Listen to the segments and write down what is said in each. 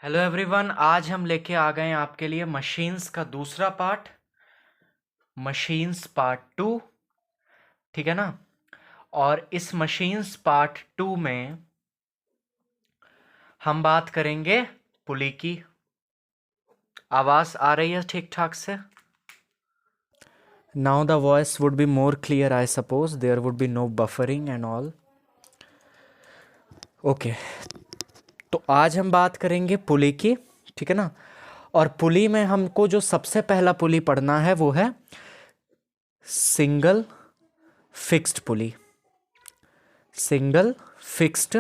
Hello everyone, आज हम लेके आ गए हैं आपके लिए मशीन्स का दूसरा पार्ट, मशीन्स पार्ट टू। ठीक है ना। और इस मशीन्स पार्ट टू में हम बात करेंगे पुली की। आवाज आ रही है ठीक ठाक से? Now the voice would be more clear, I suppose there would be no buffering and all. Okay, तो आज हम बात करेंगे पुली की। ठीक है ना। और पुली में हमको जो सबसे पहला पुली पढ़ना है वो है single fixed pulley. Single fixed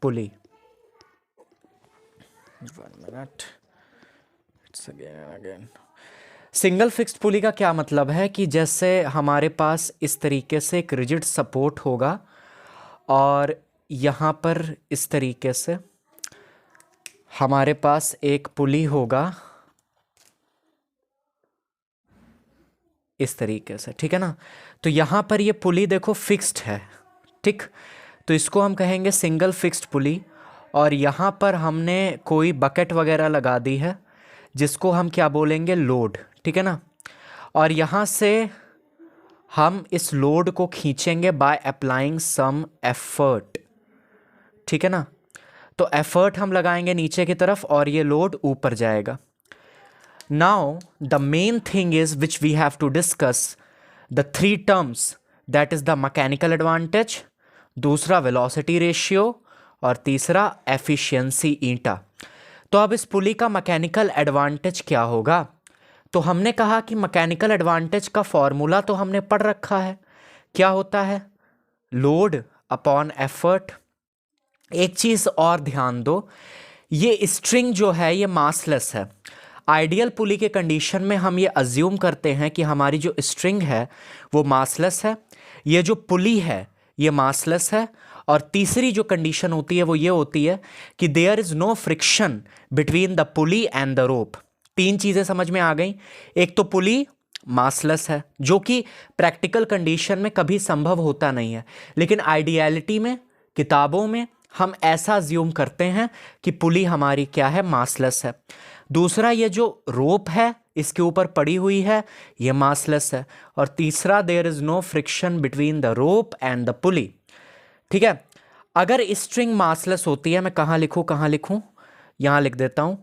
pulley. 1 minute, it's again and again. Single fixed पुली का क्या मतलब है कि जैसे हमारे पास इस तरीके से एक रिजिड सपोर्ट होगा और यहाँ पर इस तरीके से हमारे पास एक पुली होगा इस तरीके से। ठीक है ना। तो यहाँ पर ये पुली देखो फिक्स्ड है। ठीक, तो इसको हम कहेंगे सिंगल फिक्स्ड पुली। और यहाँ पर हमने कोई बकेट वगैरह लगा दी है जिसको हम क्या बोलेंगे, लोड। ठीक है ना। और यहाँ से हम इस लोड को खींचेंगे बाय अप्लाइंग सम एफर्ट। ठीक है ना। तो एफर्ट हम लगाएंगे नीचे की तरफ और ये लोड ऊपर जाएगा। Now the main thing is which we have to discuss the three terms, that is the mechanical advantage, दूसरा वेलोसिटी रेशियो और तीसरा एफिशिएंसी ईटा। तो अब इस पुली का मैकेनिकल एडवांटेज क्या होगा? तो हमने कहा कि मैकेनिकल एडवांटेज का फॉर्मूला तो हमने पढ़ रखा है। क्या होता है? Load upon effort. एक चीज और ध्यान दो, ये स्ट्रिंग जो है ये मासलेस है। आइडियल पुली के कंडीशन में हम ये अज्यूम करते हैं कि हमारी जो स्ट्रिंग है वो मासलेस है, ये जो पुली है ये मासलेस है। और तीसरी जो कंडीशन होती है वो ये होती है कि there is no friction between the pulley and the rope. तीन चीजें समझ में आ गई। एक तो पुली मासलेस है, जो कि प्रैक्टिकल कंडीशन में कभी संभव होता नहीं है, लेकिन आइडियलिटी में, किताबों में हम ऐसा ज्यूम करते हैं कि पुली हमारी क्या है, मासलेस है। दूसरा, ये जो रोप है इसके ऊपर पड़ी हुई है ये मासलेस है। और तीसरा, there is no friction between the rope and the pulley. ठीक है। अगर स्ट्रिंग मासलेस होती है, मैं कहाँ लिखूँ कहाँ लिखूँ, यहाँ लिख देता हूँ।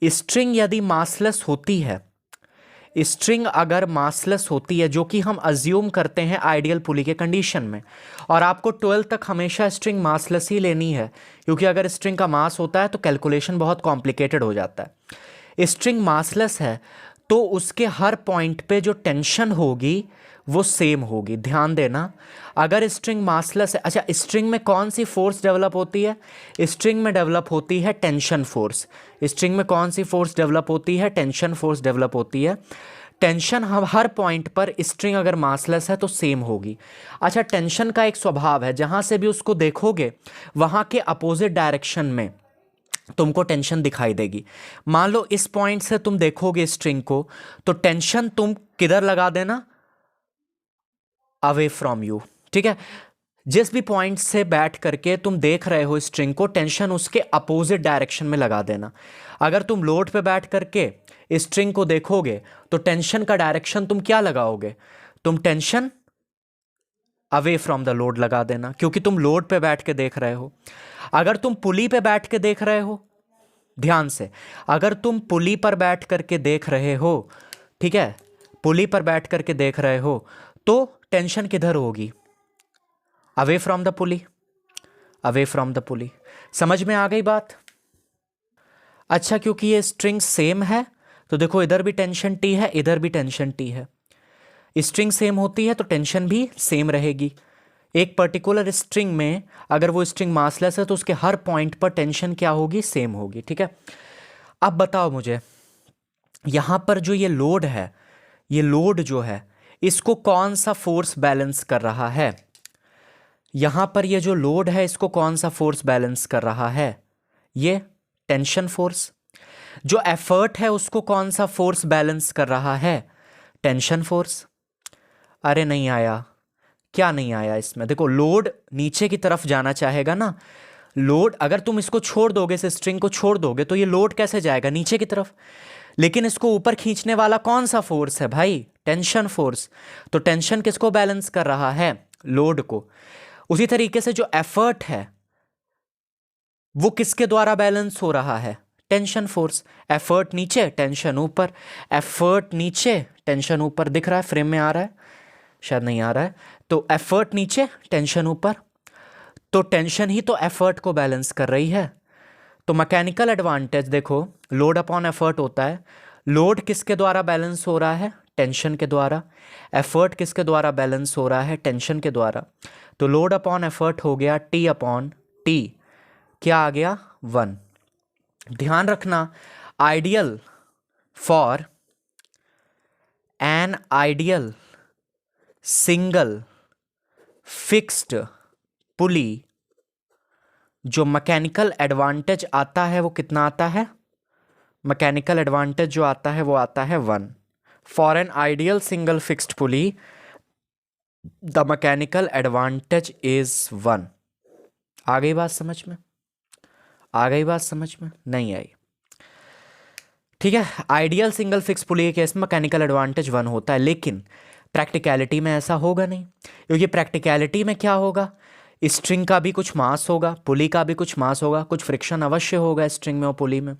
स्ट्रिंग यदि मासलेस होती है, स्ट्रिंग अगर मासलेस होती है, जो कि हम अज्यूम करते हैं आइडियल पुली के कंडीशन में, और आपको 12 तक हमेशा स्ट्रिंग मासलेस ही लेनी है, क्योंकि अगर स्ट्रिंग का मास होता है तो कैलकुलेशन बहुत कॉम्प्लिकेटेड हो जाता है। स्ट्रिंग मासलेस है तो उसके हर पॉइंट पे जो टेंशन होगी वो सेम होगी। ध्यान देना, अगर स्ट्रिंग मासलेस है, अच्छा स्ट्रिंग में कौन सी फोर्स डेवलप होती है? स्ट्रिंग में डेवलप होती है टेंशन फोर्स। स्ट्रिंग में कौन सी फोर्स डेवलप होती है? टेंशन फोर्स डेवलप होती है। टेंशन हम हर पॉइंट पर, स्ट्रिंग अगर मासलेस है तो सेम होगी। अच्छा, टेंशन का एक स्वभाव है, जहां से भी उसको देखोगे वहां के अपोजिट डायरेक्शन में तुमको टेंशन दिखाई देगी। मान लो इस पॉइंट से तुम देखोगे स्ट्रिंग को, तो टेंशन तुम किधर लगा देना? Away from you. ठीक है। जिस भी पॉइंट से बैठ करके तुम देख रहे हो स्ट्रिंग को, टेंशन उसके अपोजिट डायरेक्शन में लगा देना। अगर तुम लोड पे बैठ करके स्ट्रिंग को देखोगे तो टेंशन का डायरेक्शन तुम क्या लगाओगे? तुम tension away from the load लगा देना, क्योंकि तुम लोड पे बैठ के देख रहे हो। अगर तुम पुली पे बैठ के देख रहे हो, ध्यान से, अगर तुम पुली पर बैठ करके देख रहे हो, ठीक है, पुली पर बैठ करके देख रहे हो, तो टेंशन किधर होगी? Away from the pulley. Away from the पुली। समझ में आ गई बात? अच्छा, क्योंकि ये स्ट्रिंग सेम है तो देखो इधर भी टेंशन टी है, इधर भी टेंशन टी है। स्ट्रिंग सेम होती है तो टेंशन भी सेम रहेगी। एक पर्टिकुलर स्ट्रिंग में अगर वो स्ट्रिंग मासलेस है तो उसके हर पॉइंट पर टेंशन क्या होगी? सेम होगी। ठीक है। अब बताओ मुझे, यहां पर जो ये लोड है, ये लोड जो है इसको कौन सा फोर्स बैलेंस कर रहा है? यहां पर ये जो लोड है इसको कौन सा फोर्स बैलेंस कर रहा है? ये टेंशन फोर्स। जो एफर्ट है उसको कौन सा फोर्स बैलेंस कर रहा है? Tension force. अरे नहीं आया, क्या नहीं आया इसमें? देखो, लोड नीचे की तरफ जाना चाहेगा ना, लोड अगर तुम इसको छोड़ दोगे, इस स्ट्रिंग को छोड़ दोगे, तो ये लोड कैसे जाएगा? नीचे की तरफ। लेकिन इसको ऊपर खींचने वाला कौन सा फोर्स है भाई? Tension force. तो टेंशन किसको बैलेंस कर रहा है? लोड को। उसी तरीके से जो एफर्ट है वो किसके द्वारा बैलेंस हो रहा है? Tension force. एफर्ट नीचे, टेंशन ऊपर। एफर्ट नीचे, टेंशन ऊपर। दिख रहा है? फ्रेम में आ रहा है? शायद नहीं आ रहा है। तो एफर्ट नीचे, टेंशन ऊपर। तो टेंशन ही तो एफर्ट को बैलेंस कर रही है। तो मैकेनिकल एडवांटेज देखो, लोड अपॉन एफर्ट होता है। लोड किसके द्वारा बैलेंस हो रहा है? टेंशन के द्वारा। एफर्ट किसके द्वारा बैलेंस हो रहा है? टेंशन के द्वारा। तो लोड अपॉन एफर्ट हो गया टी अपॉन टी। क्या आ गया? 1। ध्यान रखना, ideal for an ideal single fixed पुली जो मैकेनिकल एडवांटेज आता है वो कितना आता है? मैकेनिकल एडवांटेज जो आता है वो आता है 1। For an ideal single fixed pulley the mechanical advantage is 1। आ गई बात समझ में? आ गई बात समझ में? नहीं आई? ठीक है, आइडियल सिंगल फिक्स पुली के केस में मैकेनिकल एडवांटेज 1 होता है, लेकिन प्रैक्टिकलिटी में ऐसा होगा नहीं, क्योंकि प्रैक्टिकलिटी में क्या होगा? स्ट्रिंग का भी कुछ मास होगा, पुली का भी कुछ मास होगा, कुछ फ्रिक्शन अवश्य होगा स्ट्रिंग में और पुली में।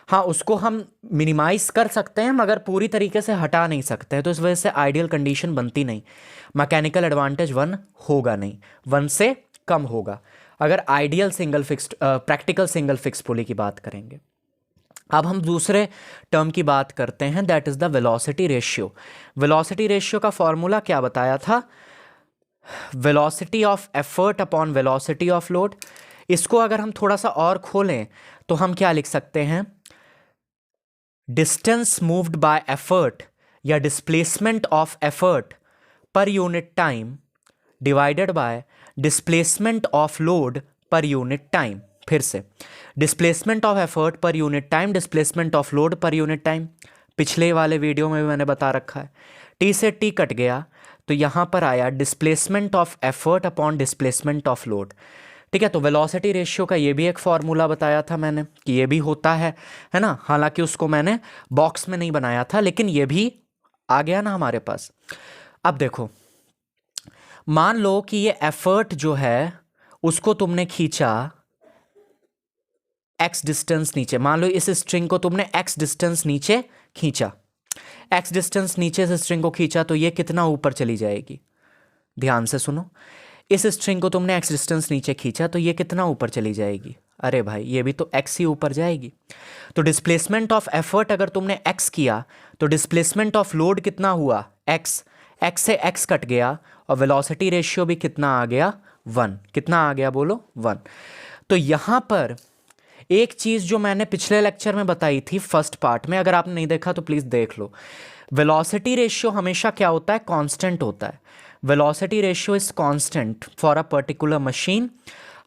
हाँ, उसको हम मिनिमाइज कर सकते हैं मगर पूरी तरीके से हटा नहीं सकते हैं, तो इस वजह से आइडियल कंडीशन बनती नहीं। मैकेनिकल एडवांटेज 1 होगा नहीं, 1 से कम होगा अगर ideal single fixed practical single fix pulley की बात करेंगे। अब हम दूसरे टर्म की बात करते हैं, that is the velocity ratio. Velocity ratio का फॉर्मूला क्या बताया था? Velocity of effort upon velocity of load. इसको अगर हम थोड़ा सा और खोलें तो हम क्या लिख सकते हैं? डिस्टेंस मूव्ड बाय एफर्ट या displacement of effort per unit time divided by displacement of load per unit time. फिर से, displacement of effort per unit time, displacement of load per unit time. पिछले वाले वीडियो में भी मैंने बता रखा है। टी से टी कट गया तो यहां पर आया displacement of effort upon displacement of load. ठीक है, तो वेलोसिटी रेशियो का ये भी एक फॉर्मूला बताया था मैंने कि ये भी होता है ना। हालांकि उसको मैंने बॉक्स में नहीं बनाया था, लेकिन ये भी आ गया ना हमारे पास। अब देखो, मान लो कि ये एफर्ट जो है उसको तुमने खींचा x डिस्टेंस नीचे। मान लो इस स्ट्रिंग को तुमने x डिस्टेंस नीचे खींचा, x डिस्टेंस नीचे से स्ट्रिंग को खींचा तो ये कितना ऊपर चली जाएगी? ध्यान से सुनो, इस स्ट्रिंग को तुमने x डिस्टेंस नीचे खींचा तो ये कितना ऊपर चली जाएगी? अरे भाई, ये भी तो x ही ऊपर जाएगी। तो डिस्प्लेसमेंट ऑफ एफर्ट अगर तुमने x किया तो डिस्प्लेसमेंट ऑफ लोड कितना हुआ? x। x से x कट गया और वेलोसिटी रेशियो भी कितना आ गया? 1। कितना आ गया बोलो? 1। तो यहां पर एक चीज जो मैंने पिछले लेक्चर में बताई थी फर्स्ट पार्ट में, अगर आपने नहीं देखा तो प्लीज देख लो। वेलोसिटी रेशियो हमेशा क्या होता है? कांस्टेंट होता है। Velocity ratio is constant for a particular machine.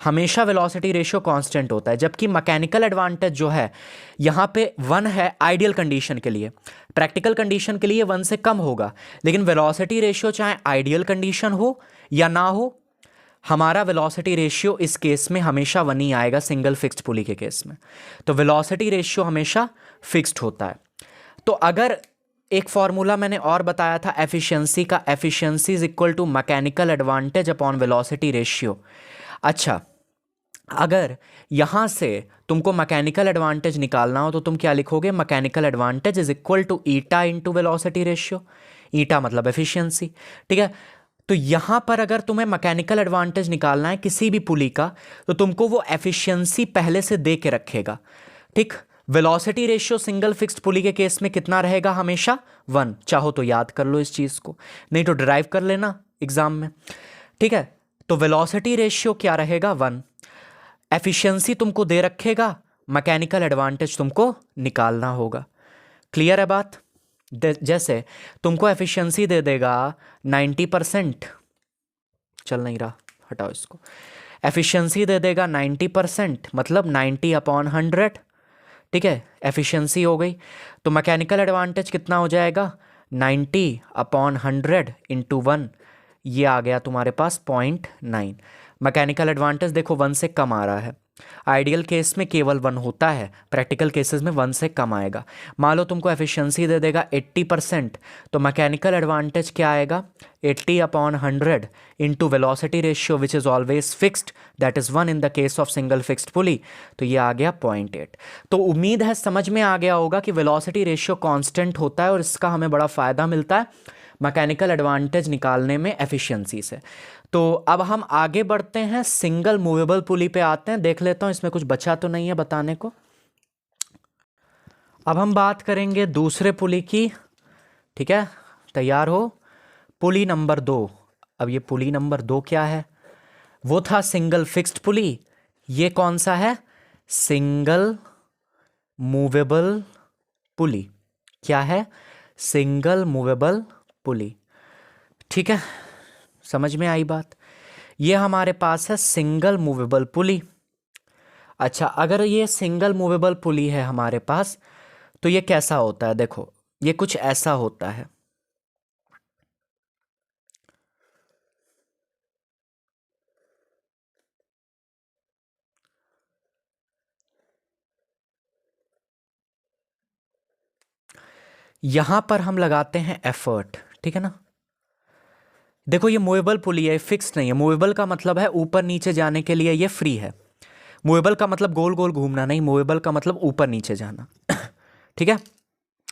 हमेशा वेलोसिटी रेशियो कांस्टेंट होता है, जबकि मैकेनिकल एडवांटेज जो है यहाँ पे 1 है आइडियल कंडीशन के लिए। प्रैक्टिकल कंडीशन के लिए 1 से कम होगा, लेकिन वेलोसिटी रेशियो चाहे आइडियल कंडीशन हो या ना हो, हमारा वेलोसिटी रेशियो इस केस में हमेशा 1 ही आएगा, सिंगल फिक्स्ड पुली के केस में। तो वेलोसिटी रेशियो हमेशा फिक्स्ड होता है। तो अगर एक फॉर्मूला मैंने और बताया था एफिशिएंसी का, efficiency is equal to mechanical advantage upon velocity ratio. अच्छा, अगर यहां से तुमको मैकेनिकल एडवांटेज निकालना हो तो तुम क्या लिखोगे? Mechanical advantage is equal to eta into velocity ratio. Eta मतलब एफिशिएंसी। ठीक है, तो यहां पर अगर तुम्हें मैकेनिकल एडवांटेज निकालना है किसी भी पुली का तो तुमको वो एफिशिएंसी पहले से दे के रखेगा। ठीक, वेलोसिटी रेशियो सिंगल फिक्स्ड पुली के केस में कितना रहेगा? हमेशा 1। चाहो तो याद कर लो इस चीज को, नहीं तो डिराइव कर लेना एग्जाम में। ठीक है, तो वेलोसिटी रेशियो क्या रहेगा? 1। एफिशिएंसी तुमको दे रखेगा, मैकेनिकल एडवांटेज तुमको निकालना होगा। क्लियर है बात? जैसे तुमको एफिशिएंसी दे देगा 90%, चल नहीं रहा, हटाओ इसको। एफिशिएंसी दे देगा 90%, मतलब 90 अपॉन 100। ठीक है, एफिशिएंसी हो गई। तो मैकेनिकल एडवांटेज कितना हो जाएगा? 90 अपॉन 100 इंटू 1, ये आ गया तुम्हारे पास 0.9। मैकेनिकल एडवांटेज देखो 1 से कम आ रहा है। आइडियल केस में केवल 1 होता है, प्रैक्टिकल केसेस में 1 से कम आएगा। मान लो तुमको एफिशिएंसी दे देगा 80%, तो मैकेनिकल एडवांटेज क्या आएगा, 80/100 into velocity ratio which is always fixed, that is 1 in the case of single fixed पुली। तो ये आ गया 0.8। तो उम्मीद है समझ में आ गया होगा कि वेलोसिटी रेशियो कांस्टेंट होता है और इसका हमें बड़ा फ़ायदा मिलता है मैकेनिकल एडवांटेज निकालने में एफिशिएंसी से। तो अब हम आगे बढ़ते हैं, सिंगल मूवेबल पुली पे आते हैं। देख लेता हूं इसमें कुछ बचा तो नहीं है बताने को। अब हम बात करेंगे दूसरे पुली की, ठीक है, तैयार हो। पुली नंबर 2। अब ये पुली नंबर 2 क्या है, वो था सिंगल फिक्स्ड पुली, ये कौन सा है, सिंगल मूवेबल पुली। क्या है, सिंगल मूवेबल पुली। ठीक है, समझ में आई बात। ये हमारे पास है सिंगल मूवेबल पुली। अच्छा, अगर ये सिंगल मूवेबल पुली है हमारे पास, तो ये कैसा होता है, देखो ये कुछ ऐसा होता है। यहां पर हम लगाते हैं एफर्ट, ठीक है ना। देखो ये मूवेबल पुली है, फिक्स नहीं है। मूवेबल का मतलब है ऊपर नीचे जाने के लिए ये फ्री है। मूवेबल का मतलब गोल गोल घूमना नहीं, मूवेबल का मतलब ऊपर नीचे जाना। ठीक है,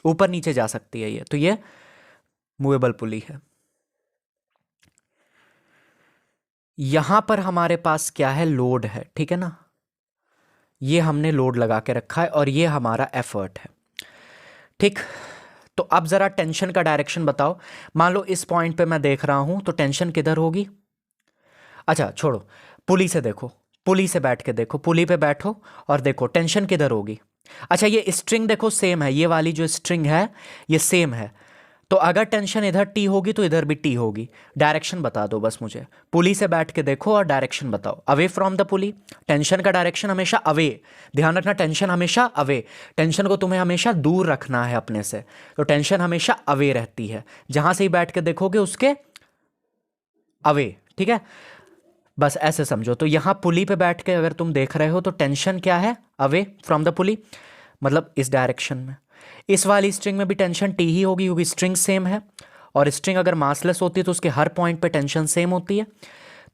ऊपर नीचे जा सकती है ये, तो ये मूवेबल पुली है। यहां पर हमारे पास क्या है, लोड है, ठीक है ना। ये हमने लोड लगा के रखा है और ये हमारा एफर्ट है, ठीक। तो अब जरा टेंशन का डायरेक्शन बताओ। मान लो इस पॉइंट पे मैं देख रहा हूं, तो टेंशन किधर होगी। अच्छा छोड़ो, पुली से देखो, पुली से बैठ के देखो, पुली पे बैठो और देखो टेंशन किधर होगी। अच्छा ये स्ट्रिंग देखो सेम है, ये वाली जो स्ट्रिंग है ये सेम है, तो अगर टेंशन इधर टी होगी तो इधर भी टी होगी। डायरेक्शन बता दो बस मुझे, पुली से बैठ के देखो और डायरेक्शन बताओ। Away from the pulley, tension का डायरेक्शन हमेशा अवे, ध्यान रखना टेंशन हमेशा अवे। टेंशन को तुम्हें हमेशा दूर रखना है अपने से, तो टेंशन हमेशा अवे रहती है, जहां से ही बैठ के देखोगे उसके अवे, ठीक है। बस ऐसे समझो। तो यहां पुली पे बैठ के अगर तुम देख रहे हो तो टेंशन क्या है, अवे फ्रॉम द पुली, मतलब इस डायरेक्शन में। इस वाली स्ट्रिंग में भी टेंशन टी ही होगी क्योंकि स्ट्रिंग सेम है, और स्ट्रिंग अगर मासलेस होती है तो उसके हर पॉइंट पे टेंशन सेम होती है,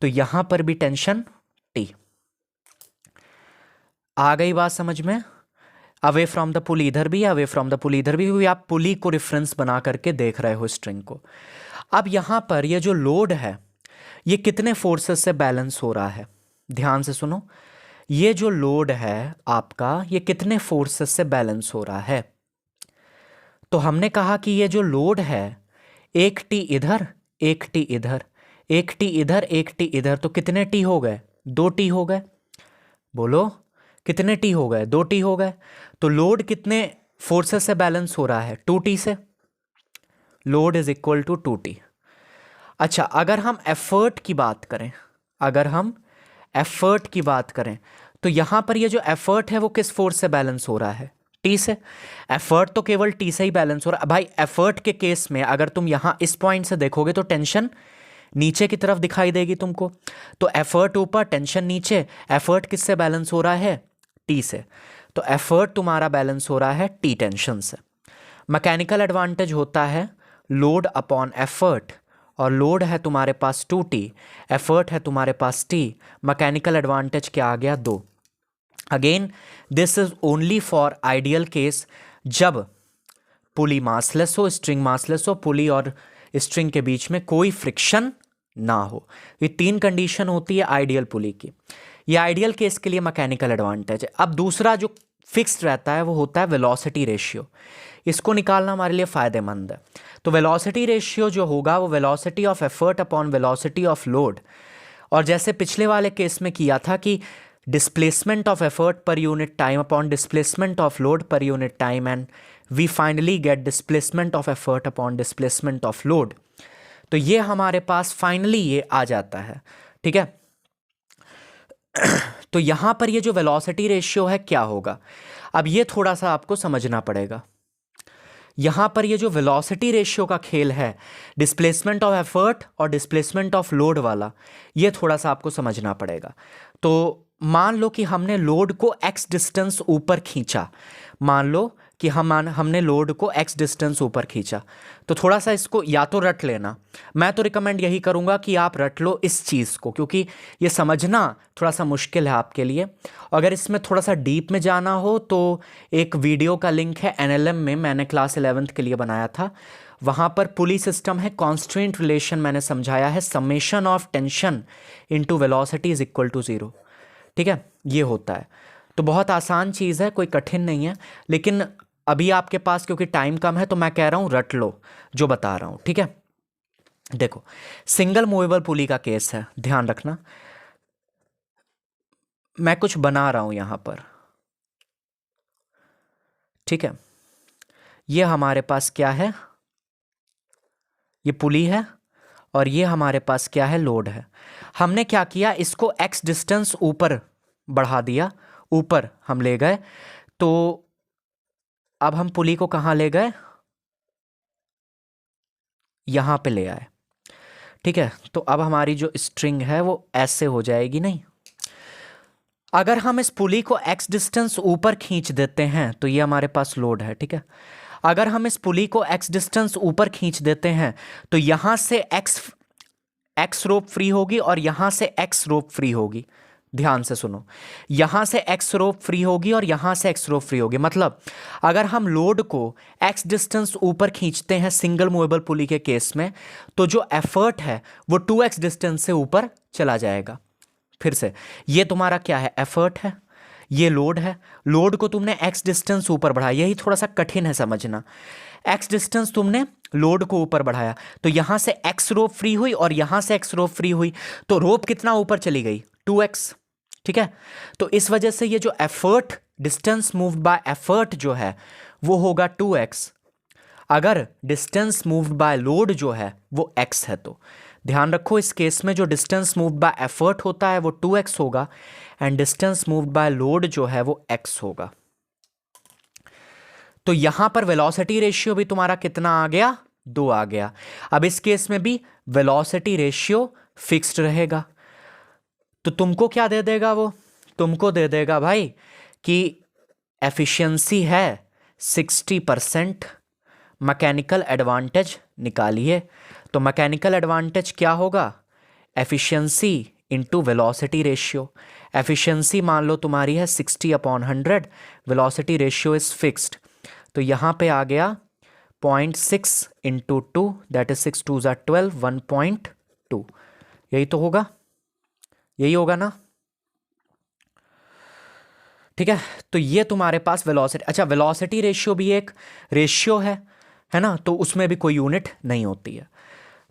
तो यहां पर भी टेंशन टी। आ गई बात समझ में। अवे फ्रॉम द पुली इधर भी, अवे फ्रॉम द पुली इधर भी, क्योंकि आप पुली को रेफरेंस बना करके देख रहे हो स्ट्रिंग को। अब यहां पर ये जो लोड है ये कितने फोर्सेस से बैलेंस हो रहा है, ध्यान से सुनो। ये जो लोड है आपका ये कितने फोर्सेस से बैलेंस हो रहा है। तो हमने कहा कि ये जो लोड है, एक टी इधर एक टी इधर, एक टी इधर एक टी इधर, तो कितने टी हो गए, 2 टी हो गए। बोलो कितने टी हो गए, 2 टी हो गए। तो लोड कितने फोर्सेस से बैलेंस हो रहा है, 2 टी से। Load is equal to 2 T. अच्छा अगर हम एफर्ट की बात करें, अगर हम एफर्ट की बात करें, तो यहां पर ये जो एफर्ट है वो किस फोर्स से बैलेंस हो रहा है, टी से। एफर्ट तो केवल टी से ही बैलेंस हो रहा है भाई। एफर्ट के केस में अगर तुम यहां इस पॉइंट से देखोगे तो टेंशन नीचे की तरफ दिखाई देगी तुमको, तो एफर्ट ऊपर टेंशन नीचे। एफर्ट किससे बैलेंस हो रहा है, टी से, तो एफर्ट तुम्हारा बैलेंस हो रहा है टी टेंशन से। मैकेनिकल एडवांटेज होता है लोड अपॉन एफर्ट, और लोड है तुम्हारे पास 2t, एफर्ट है तुम्हारे पास t, मैकेनिकल एडवांटेज क्या आ गया, 2। Again this is only for ideal case, जब पुली मासलेस हो, स्ट्रिंग मासलेस हो, पुली और स्ट्रिंग के बीच में कोई फ्रिक्शन ना हो। ये 3 कंडीशन होती है आइडियल पुली की। ये आइडियल केस के लिए मैकेनिकल एडवांटेज है। अब दूसरा जो फिक्स्ड रहता है वो होता है वेलोसिटी रेशियो। इसको निकालना हमारे लिए फ़ायदेमंद है। तो वेलोसिटी रेशियो जो होगा वो velocity of effort upon velocity of load, और जैसे पिछले वाले केस में किया था कि displacement of effort per unit time upon displacement of load per unit time, and we finally get displacement of effort upon displacement of load. तो ये हमारे पास फाइनली ये आ जाता है, ठीक है। तो यहां पर ये जो वेलोसिटी रेशियो है क्या होगा, अब ये थोड़ा सा आपको समझना पड़ेगा। यहाँ पर ये जो वेलोसिटी रेशियो का खेल है, डिस्प्लेसमेंट ऑफ एफर्ट और डिस्प्लेसमेंट ऑफ लोड वाला, ये थोड़ा सा आपको समझना पड़ेगा। तो मान लो कि हमने लोड को x डिस्टेंस ऊपर खींचा, मान लो कि हमने लोड को x डिस्टेंस ऊपर खींचा, तो थोड़ा सा इसको या तो रट लेना। मैं तो रिकमेंड यही करूँगा कि आप रट लो इस चीज़ को, क्योंकि ये समझना थोड़ा सा मुश्किल है आपके लिए। अगर इसमें थोड़ा सा डीप में जाना हो तो एक वीडियो का लिंक है NLM में, मैंने क्लास 11th के लिए बनाया था, वहाँ पर पुली सिस्टम है, कॉन्स्टेंट रिलेशन मैंने समझाया है, summation of tension into velocity is equal to 0। ठीक है, ये होता है। तो बहुत आसान चीज़ है, कोई कठिन नहीं है, लेकिन अभी आपके पास क्योंकि टाइम कम है तो मैं कह रहा हूँ रट लो जो बता रहा हूँ। ठीक है, देखो सिंगल मूवेबल पुली का केस है, ध्यान रखना। मैं कुछ बना रहा हूँ यहाँ पर, ठीक है। ये हमारे पास क्या है, ये पुली है, और ये हमारे पास क्या है, लोड है। हमने क्या किया, इसको x डिस्टेंस ऊपर बढ़ा दिया, ऊपर हम ले गए। तो अब हम पुली को कहाँ ले गए, यहाँ पे ले आए। ठीक है, तो अब हमारी जो स्ट्रिंग है वो ऐसे हो जाएगी। नहीं, अगर हम इस पुली को x डिस्टेंस ऊपर खींच देते हैं तो ये हमारे पास लोड है। ठीक है, अगर हम इस पुली को x डिस्टेंस ऊपर खींच देते हैं तो यहां से x रोप फ्री होगी और यहां से x रोप फ्री होगी। ध्यान से सुनो, यहां से x रोप फ्री होगी और यहां से x रोप फ्री होगी। मतलब अगर हम लोड को x डिस्टेंस ऊपर खींचते हैं सिंगल मूवेबल पुली के केस में, तो जो एफर्ट है वो 2x डिस्टेंस से ऊपर चला जाएगा। फिर से, ये तुम्हारा क्या है, एफर्ट है, ये लोड है। लोड को तुमने x डिस्टेंस ऊपर बढ़ाया, यही थोड़ा सा कठिन है समझना। x डिस्टेंस तुमने लोड को ऊपर बढ़ाया, तो यहां से x रोप फ्री हुई और यहां से x रोप फ्री हुई, तो रोप कितना ऊपर चली गई, 2x। ठीक है, तो इस वजह से ये जो effort, distance moved by effort जो है वो होगा 2x। अगर डिस्टेंस मूव्ड बाय लोड जो है वो x है, तो ध्यान रखो इस केस में जो डिस्टेंस मूव्ड बाय एफर्ट होता है वो 2x होगा, and distance moved by load जो है वो x होगा। तो यहां पर वेलोसिटी रेशियो भी तुम्हारा कितना आ गया, 2 आ गया। अब इस केस में भी वेलोसिटी रेशियो फिक्स्ड रहेगा, तो तुमको क्या दे देगा वो, तुमको दे देगा भाई कि एफिशिएंसी है 60%, मैकेनिकल एडवांटेज निकालिए। तो मैकेनिकल एडवांटेज क्या होगा, efficiency into velocity ratio. Efficiency मान लो तुम्हारी है 60/100, वेलोसिटी रेशियो इज फिक्स्ड, तो यहाँ पे आ गया 0.6 इंटू 2, दैट इज 6 2 12, 1.2। यही तो होगा, यही होगा ना। ठीक है, तो ये तुम्हारे पास वेलोसिटी, अच्छा वेलोसिटी रेशियो भी एक रेशियो है ना, तो उसमें भी कोई यूनिट नहीं होती है।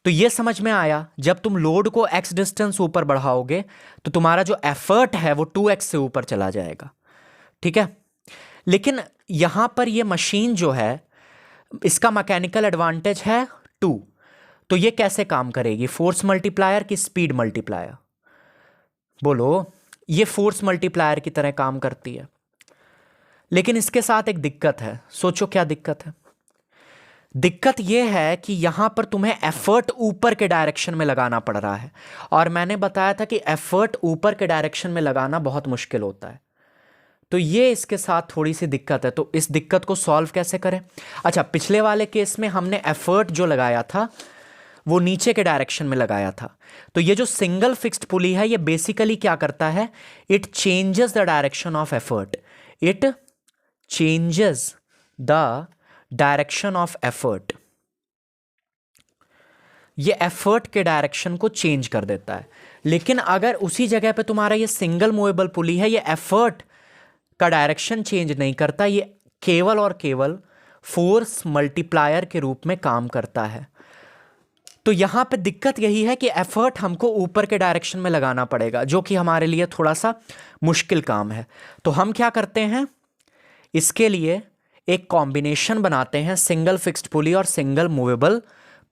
तो ये समझ में आया, जब तुम लोड को x डिस्टेंस ऊपर बढ़ाओगे तो तुम्हारा जो एफर्ट है वो 2x से ऊपर चला जाएगा। ठीक है, लेकिन यहां पर ये मशीन जो है इसका मैकेनिकल एडवांटेज है 2, तो ये कैसे काम करेगी, फोर्स मल्टीप्लायर की स्पीड मल्टीप्लायर, बोलो। ये फोर्स मल्टीप्लायर की तरह काम करती है, लेकिन इसके साथ एक दिक्कत है। सोचो क्या दिक्कत है, दिक्कत यह है कि यहां पर तुम्हें एफर्ट ऊपर के डायरेक्शन में लगाना पड़ रहा है, और मैंने बताया था कि एफर्ट ऊपर के डायरेक्शन में लगाना बहुत मुश्किल होता है। तो ये इसके साथ थोड़ी सी दिक्कत है। तो इस दिक्कत को सॉल्व कैसे करें, अच्छा पिछले वाले केस में हमने एफर्ट जो लगाया था वो नीचे के डायरेक्शन में लगाया था, तो ये जो सिंगल फिक्स्ड पुली है ये बेसिकली क्या करता है, it changes the direction of effort, it changes the direction of effort, ये एफर्ट के डायरेक्शन को चेंज कर देता है। लेकिन अगर उसी जगह पे तुम्हारा ये सिंगल मूवेबल पुली है, ये एफर्ट का डायरेक्शन चेंज नहीं करता, ये केवल और केवल फोर्स मल्टीप्लायर के रूप में काम करता है। तो यहां पे दिक्कत यही है कि एफर्ट हमको ऊपर के डायरेक्शन में लगाना पड़ेगा, जो कि हमारे लिए थोड़ा सा मुश्किल काम है। तो हम क्या करते हैं, इसके लिए एक कॉम्बिनेशन बनाते हैं सिंगल फिक्स्ड पुली और सिंगल मूवेबल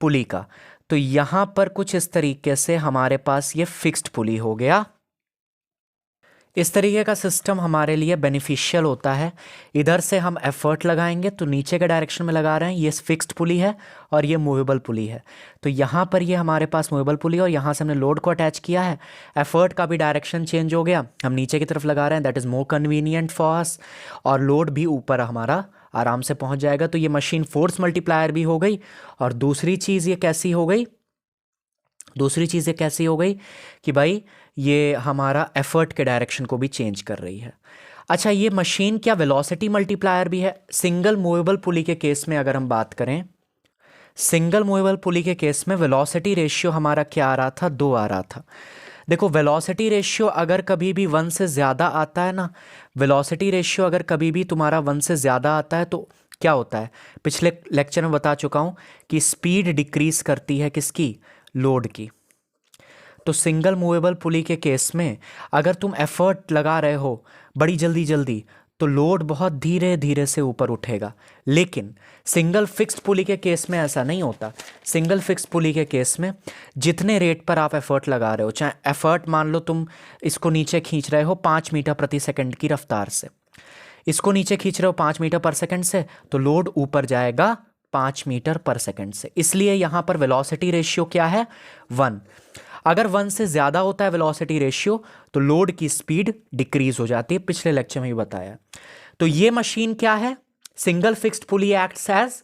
पुली का। तो यहां पर कुछ इस तरीके से हमारे पास ये फिक्स्ड पुली हो गया, इस तरीके का सिस्टम हमारे लिए बेनिफिशियल होता है। इधर से हम एफर्ट लगाएंगे तो नीचे के डायरेक्शन में लगा रहे हैं, ये फिक्स्ड पुली है और ये मूवेबल पुली है। तो यहाँ पर ये हमारे पास मूवेबल पुली है और यहाँ से हमने लोड को अटैच किया है। एफर्ट का भी डायरेक्शन चेंज हो गया, हम नीचे की तरफ लगा रहे हैं, that is more convenient for us, और लोड भी ऊपर हमारा आराम से पहुँच जाएगा। तो ये मशीन फोर्स मल्टीप्लायर भी हो गई। और दूसरी चीज़ ये कैसी हो गई, दूसरी चीज़ ये कैसी हो गई कि भाई ये हमारा एफर्ट के डायरेक्शन को भी चेंज कर रही है। अच्छा, ये मशीन क्या वेलोसिटी मल्टीप्लायर भी है? सिंगल मूवेबल पुली के केस में अगर हम बात करें, सिंगल मूवेबल पुली के केस में वेलोसिटी रेशियो हमारा क्या आ रहा था, 2 आ रहा था। देखो वेलोसिटी रेशियो अगर कभी भी 1 से ज़्यादा आता है ना, वेलोसिटी रेशियो अगर कभी भी तुम्हारा 1 से ज़्यादा आता है तो क्या होता है, पिछले लेक्चर में बता चुका हूँ कि स्पीड डिक्रीज करती है किसकी, लोड की। तो सिंगल मूवेबल पुली के केस में अगर तुम एफर्ट लगा रहे हो बड़ी जल्दी जल्दी तो लोड बहुत धीरे धीरे से ऊपर उठेगा। लेकिन सिंगल फिक्स्ड पुली के केस में ऐसा नहीं होता। सिंगल फिक्स्ड पुली के केस में जितने रेट पर आप एफर्ट लगा रहे हो, चाहे एफर्ट मान लो तुम इसको नीचे खींच रहे हो 5 मीटर प्रति सेकंड की रफ्तार से, इसको नीचे खींच रहे हो 5 मीटर पर सेकंड से, तो लोड ऊपर जाएगा 5 मीटर पर सेकंड से। इसलिए यहाँ पर वेलोसिटी रेशियो क्या है, 1। अगर 1 से ज़्यादा होता है वेलोसिटी रेशियो तो लोड की स्पीड डिक्रीज हो जाती है, पिछले लेक्चर में भी बताया। तो ये मशीन क्या है, single fixed pulley acts as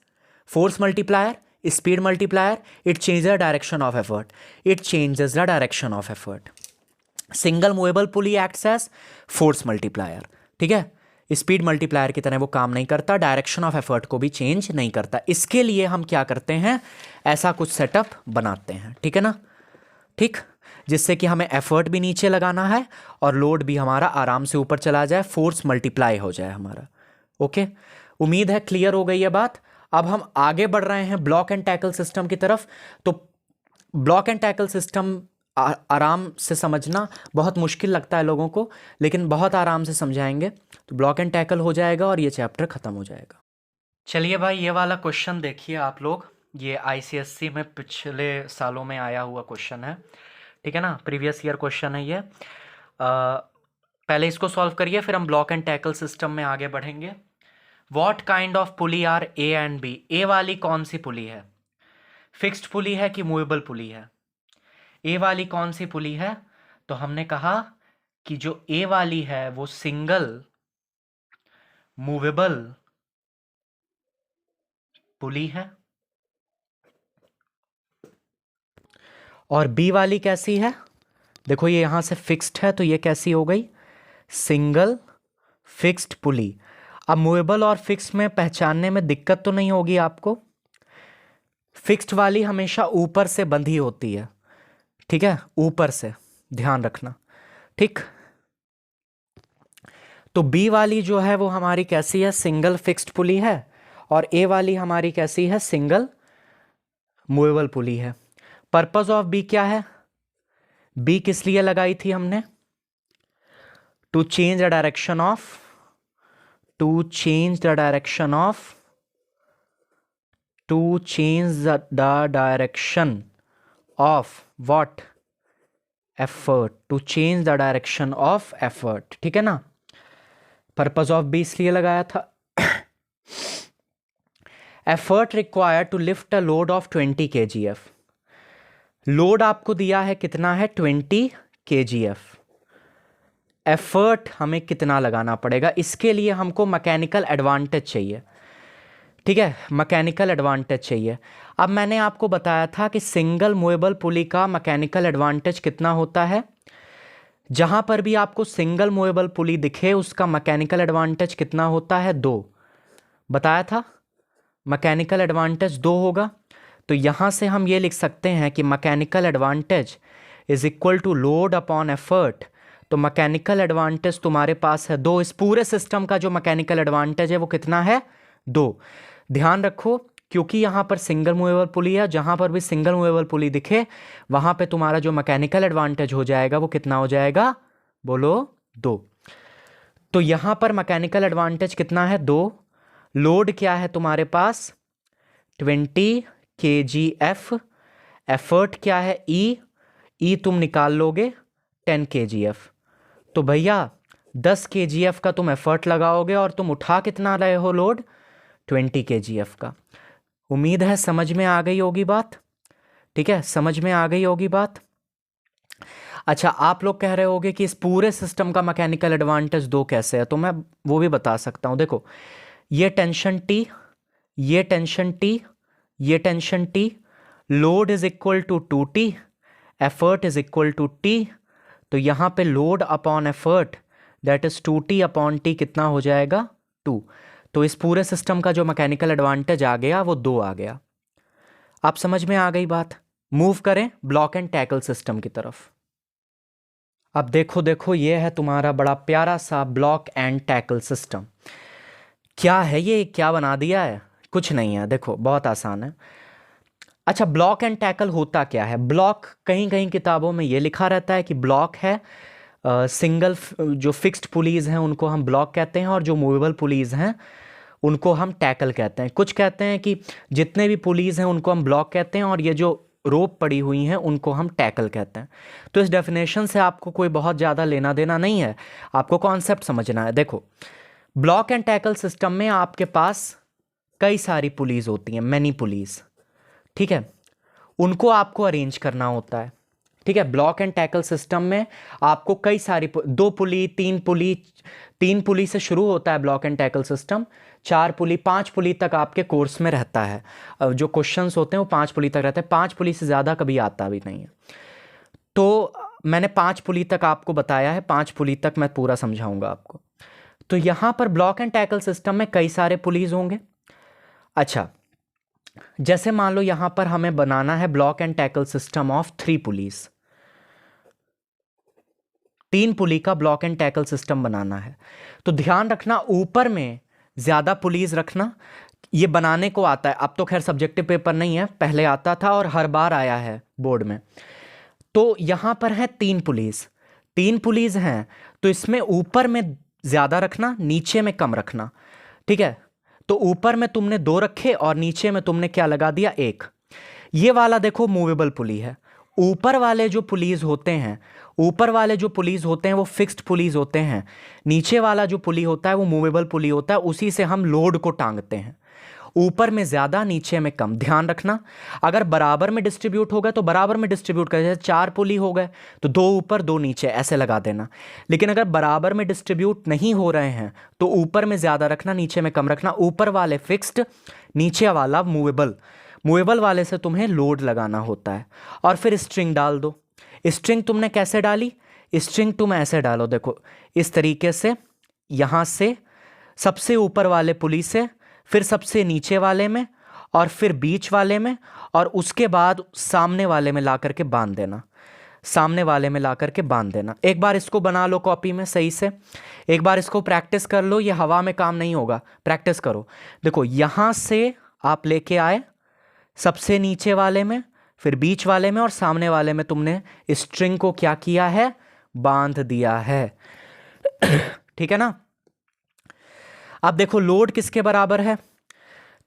force multiplier, speed multiplier, it changes the direction of effort, it changes the direction of effort. Single movable pulley acts as force multiplier, ठीक है, स्पीड मल्टीप्लायर की तरह वो काम नहीं करता, डायरेक्शन ऑफ एफर्ट को भी चेंज नहीं करता। इसके लिए हम क्या करते हैं, ऐसा कुछ सेटअप बनाते हैं, ठीक है ना, ठीक, जिससे कि हमें एफर्ट भी नीचे लगाना है और लोड भी हमारा आराम से ऊपर चला जाए, फोर्स मल्टीप्लाई हो जाए हमारा। ओके, उम्मीद है क्लियर हो गई है बात। अब हम आगे बढ़ रहे हैं ब्लॉक एंड टैकल सिस्टम की तरफ। तो ब्लॉक एंड टैकल सिस्टम आराम से समझना बहुत मुश्किल लगता है लोगों को, लेकिन बहुत आराम से समझाएंगे तो ब्लॉक एंड टैकल हो जाएगा और ये चैप्टर खत्म हो जाएगा। चलिए भाई, ये वाला क्वेश्चन देखिए आप लोग, ये आईसीएससी में पिछले सालों में आया हुआ क्वेश्चन है, ठीक है ना, प्रीवियस ईयर क्वेश्चन है ये। पहले इसको सॉल्व करिए, फिर हम ब्लॉक एंड टैकल सिस्टम में आगे बढ़ेंगे। What kind of pulley are A and B? A वाली कौन सी पुली है, फिक्स्ड पुली है कि मूवेबल पुली है? ए वाली कौन सी पुली है? तो हमने कहा कि जो ए वाली है वो सिंगल मूवेबल पुली है। और बी वाली कैसी है? देखो ये यहां से फिक्स्ड है तो ये कैसी हो गई, सिंगल फिक्स्ड पुली। अब मूवेबल और फिक्स्ड में पहचानने में दिक्कत तो नहीं होगी आपको। फिक्स्ड वाली हमेशा ऊपर से बंधी होती है, ठीक है, ऊपर से, ध्यान रखना, ठीक। तो बी वाली जो है वो हमारी कैसी है, सिंगल फिक्स्ड पुली है, और ए वाली हमारी कैसी है, सिंगल मूवेबल पुली है। पर्पस ऑफ बी क्या है, बी किस लिए लगाई थी हमने, to change the direction of, to change the direction of, to change the direction of what, effort, to change the direction of effort, ठीक है ना। पर्पस ऑफ बी इसलिए लगाया था। Effort required to lift a load of 20 kgf, load आपको दिया है कितना है, 20 kgf। एफर्ट हमें कितना लगाना पड़ेगा, इसके लिए हमको मैकेनिकल एडवांटेज चाहिए, ठीक है, मैकेनिकल एडवांटेज चाहिए। अब मैंने आपको बताया था कि सिंगल मूवेबल पुली का मैकेनिकल एडवांटेज कितना होता है, जहां पर भी आपको सिंगल मूवेबल पुली दिखे उसका मैकेनिकल एडवांटेज कितना होता है, 2 बताया था, मैकेनिकल एडवांटेज 2 होगा। तो यहां से हम ये लिख सकते हैं कि mechanical advantage is equal to load upon effort. तो मैकेनिकल एडवांटेज तुम्हारे पास है 2, इस पूरे सिस्टम का जो मैकेनिकल एडवांटेज है वो कितना है, 2। ध्यान रखो क्योंकि यहाँ पर सिंगल मूवेबल पुली है, जहाँ पर भी सिंगल मूवेबल पुली दिखे वहाँ पे तुम्हारा जो मैकेनिकल एडवांटेज हो जाएगा वो कितना हो जाएगा, बोलो 2। तो यहाँ पर मैकेनिकल एडवांटेज कितना है, 2। लोड क्या है तुम्हारे पास, 20 kgf। एफर्ट क्या है, ई तुम निकाल लोगे 10 kgf। तो भैया 10 kgf का तुम एफर्ट लगाओगे और तुम उठा कितना रहे हो लोड, 20 kgf का। उम्मीद है समझ में आ गई होगी बात, ठीक है, समझ में आ गई होगी बात। अच्छा, आप लोग कह रहे होगे कि इस पूरे सिस्टम का मैकेनिकल एडवांटेज दो कैसे है, तो मैं वो भी बता सकता हूँ। देखो, ये टेंशन T, ये टेंशन T, ये tension T, load is equal to 2T, effort is equal to T। तो यहाँ पे load upon effort that is 2T upon T कितना हो जाएगा, 2। तो इस पूरे सिस्टम का जो मैकेनिकल एडवांटेज आ गया वो 2 आ गया। आप समझ में आ गई बात। मूव करें ब्लॉक एंड टैकल सिस्टम की तरफ। अब देखो देखो, ये है तुम्हारा बड़ा प्यारा सा ब्लॉक एंड टैकल सिस्टम। क्या है ये, क्या बना दिया है, कुछ नहीं है, देखो बहुत आसान है। अच्छा, ब्लॉक एंड टैकल होता क्या है? ब्लॉक कहीं कहीं किताबों में ये लिखा रहता है कि ब्लॉक है सिंगल जो फिक्स्ड पुलीज हैं उनको हम ब्लॉक कहते हैं, और जो मूवेबल पुलीज हैं उनको हम टैकल कहते हैं। कुछ कहते हैं कि जितने भी पुलीज हैं उनको हम ब्लॉक कहते हैं, और ये जो रोप पड़ी हुई हैं उनको हम टैकल कहते हैं। तो इस डेफिनेशन से आपको कोई बहुत ज़्यादा लेना देना नहीं है, आपको कॉन्सेप्ट समझना है। देखो, ब्लॉक एंड टैकल सिस्टम में आपके पास कई सारी पुलीज होती हैं, मैनी पुलीज, ठीक है, उनको आपको अरेंज करना होता है, ठीक है। ब्लॉक एंड टैकल सिस्टम में आपको कई सारी 2 पुली, 3 पुली, 3 पुली से शुरू होता है ब्लॉक एंड टैकल सिस्टम, 4 पुली, 5 पुली तक आपके कोर्स में रहता है। जो क्वेश्चंस होते हैं वो 5 पुली तक रहते हैं, 5 पुली से ज़्यादा कभी आता भी नहीं है। तो मैंने 5 पुली तक आपको बताया है, 5 पुली तक मैं पूरा समझाऊंगा आपको। तो यहाँ पर ब्लॉक एंड टैकल सिस्टम में कई सारे पुलीज होंगे। अच्छा, जैसे मान लो यहाँ पर हमें बनाना है block and tackle system of 3 pulleys, 3 पुली का ब्लॉक एंड टैकल सिस्टम बनाना है। तो ध्यान रखना, ऊपर में ज़्यादा पुलीज रखना, ये बनाने को आता है। अब तो खैर सब्जेक्टिव पेपर नहीं है, पहले आता था और हर बार आया है बोर्ड में। तो यहाँ पर है 3 पुलीज, 3 पुलीज हैं, तो इसमें ऊपर में ज़्यादा रखना, नीचे में कम रखना, ठीक है। तो ऊपर में तुमने 2 रखे और नीचे में तुमने क्या लगा दिया, 1। ये वाला देखो मूवेबल पुली है। ऊपर वाले जो पुलीज होते हैं, ऊपर वाले जो पुलीज होते हैं वो फिक्स्ड पुलीज होते हैं, नीचे वाला जो पुली होता है वो मूवेबल पुली होता है, उसी से हम लोड को टांगते हैं। ऊपर में ज़्यादा, नीचे में कम, ध्यान रखना। अगर बराबर में डिस्ट्रीब्यूट होगा तो बराबर में डिस्ट्रीब्यूट कर, जैसे 4 पुली हो गए तो 2 ऊपर 2 नीचे ऐसे लगा देना। लेकिन अगर बराबर में डिस्ट्रीब्यूट नहीं हो रहे हैं तो ऊपर में ज़्यादा रखना, नीचे में कम रखना। ऊपर वाले फिक्स्ड, नीचे वाला मूवेबल, मूवेबल वाले से तुम्हें लोड लगाना होता है। और फिर स्ट्रिंग डाल दो। स्ट्रिंग तुमने कैसे डाली, स्ट्रिंग तुम ऐसे डालो, देखो इस तरीके से, यहाँ से सबसे ऊपर वाले पुली से, फिर सबसे नीचे वाले में, और फिर बीच वाले में, और उसके बाद सामने वाले में ला करके बांध देना, सामने वाले में ला करके बांध देना। एक बार इसको बना लो कॉपी में सही से, एक बार इसको प्रैक्टिस कर लो, ये हवा में काम नहीं होगा, प्रैक्टिस करो। देखो यहाँ से आप लेके आए सबसे नीचे वाले में, फिर बीच वाले में और सामने वाले में तुमने स्ट्रिंग को क्या किया है, बांध दिया है, ठीक है ना। अब देखो लोड किसके बराबर है,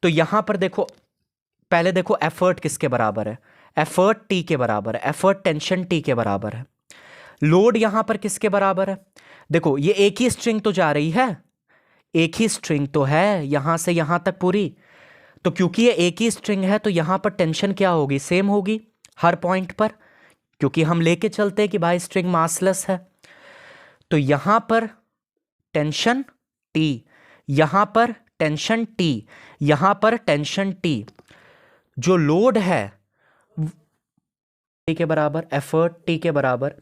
तो यहां पर देखो, पहले देखो एफर्ट किसके बराबर है, एफर्ट T के बराबर है, एफर्ट टेंशन T के बराबर है। लोड यहां पर किसके बराबर है, देखो ये एक ही स्ट्रिंग तो जा रही है, एक ही स्ट्रिंग तो है यहां से यहां तक पूरी, तो क्योंकि ये एक ही स्ट्रिंग है तो यहां पर टेंशन क्या होगी, सेम होगी हर पॉइंट पर, क्योंकि हम लेके चलते हैं कि भाई स्ट्रिंग मासलेस है। तो यहां पर टेंशन T, यहां पर टेंशन T, यहां पर टेंशन T, जो लोड है T के बराबर, एफर्ट T के बराबर।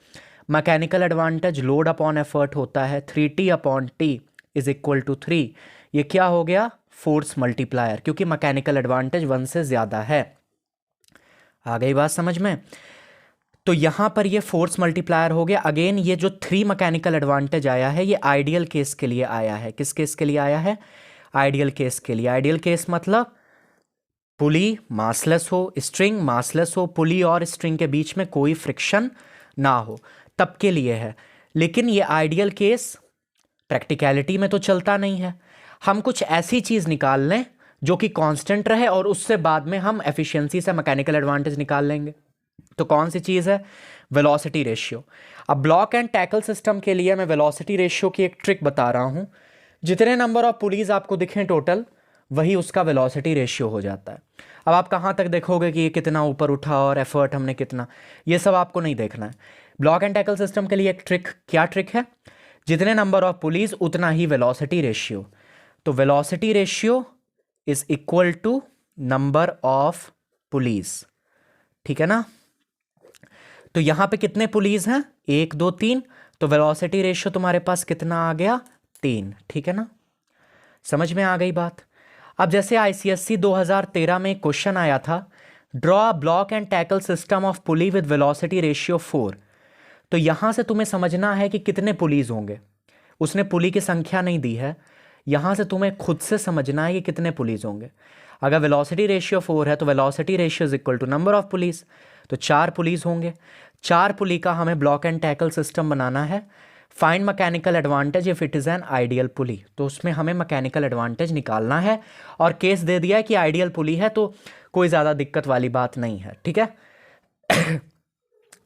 Mechanical advantage load upon effort होता है 3T upon T is equal to 3। ये क्या हो गया, फोर्स मल्टीप्लायर, क्योंकि मैकेनिकल एडवांटेज 1 से ज्यादा है। आ गई बात समझ में। तो यहां पर ये फोर्स मल्टीप्लायर हो गया। अगेन ये जो 3 मैकेनिकल एडवांटेज आया है ये आइडियल केस के लिए आया है। किस केस के लिए आया है, आइडियल केस के लिए। आइडियल केस मतलब पुली मासलेस हो, स्ट्रिंग मासलेस हो, पुली और स्ट्रिंग के बीच में कोई फ्रिक्शन ना हो, तब के लिए है। लेकिन ये आइडियल केस प्रैक्टिकलिटी में तो चलता नहीं है। हम कुछ ऐसी चीज़ निकाल लें जो कि कांस्टेंट रहे और उससे बाद में हम एफिशिएंसी से मैकेनिकल एडवांटेज निकाल लेंगे। तो कौन सी चीज़ है, वेलोसिटी रेशियो। अब ब्लॉक एंड टैकल सिस्टम के लिए मैं वेलोसिटी रेशियो की एक ट्रिक बता रहा हूं। जितने नंबर ऑफ पुलीज आपको दिखें टोटल, वही उसका वेलोसिटी रेशियो हो जाता है। अब आप कहाँ तक देखोगे कि ये कितना ऊपर उठा और एफर्ट हमने कितना, ये सब आपको नहीं देखना है। ब्लॉक एंड टैकल सिस्टम के लिए एक ट्रिक, क्या ट्रिक है? जितने नंबर ऑफ पुलीज उतना ही वेलोसिटी रेशियो। तो velocity ratio is equal to number of pulleys, ठीक है ना। तो यहां पे कितने पुलीज हैं? 1 2 3। तो वेलोसिटी रेशियो तुम्हारे पास कितना आ गया? 3, ठीक है ना। समझ में आ गई बात। अब जैसे आईसीएससी 2013 में क्वेश्चन आया था, draw block and tackle system of pulley with velocity ratio 4। तो यहां से तुम्हें समझना है कि कितने पुलीज होंगे। उसने पुली की संख्या नहीं दी है, यहां से तुम्हें खुद से समझना है कि कितने पुलीज होंगे। अगर वेलोसिटी रेशियो 4 है तो velocity ratio is equal to number of pulleys, तो 4 पुलीज होंगे। 4 पुली का हमें ब्लॉक एंड टैकल सिस्टम बनाना है। Find mechanical advantage if it is an ideal pulley, तो उसमें हमें मैकेनिकल एडवांटेज निकालना है। और केस दे दिया है कि आइडियल पुली है, तो कोई ज़्यादा दिक्कत वाली बात नहीं है, ठीक है।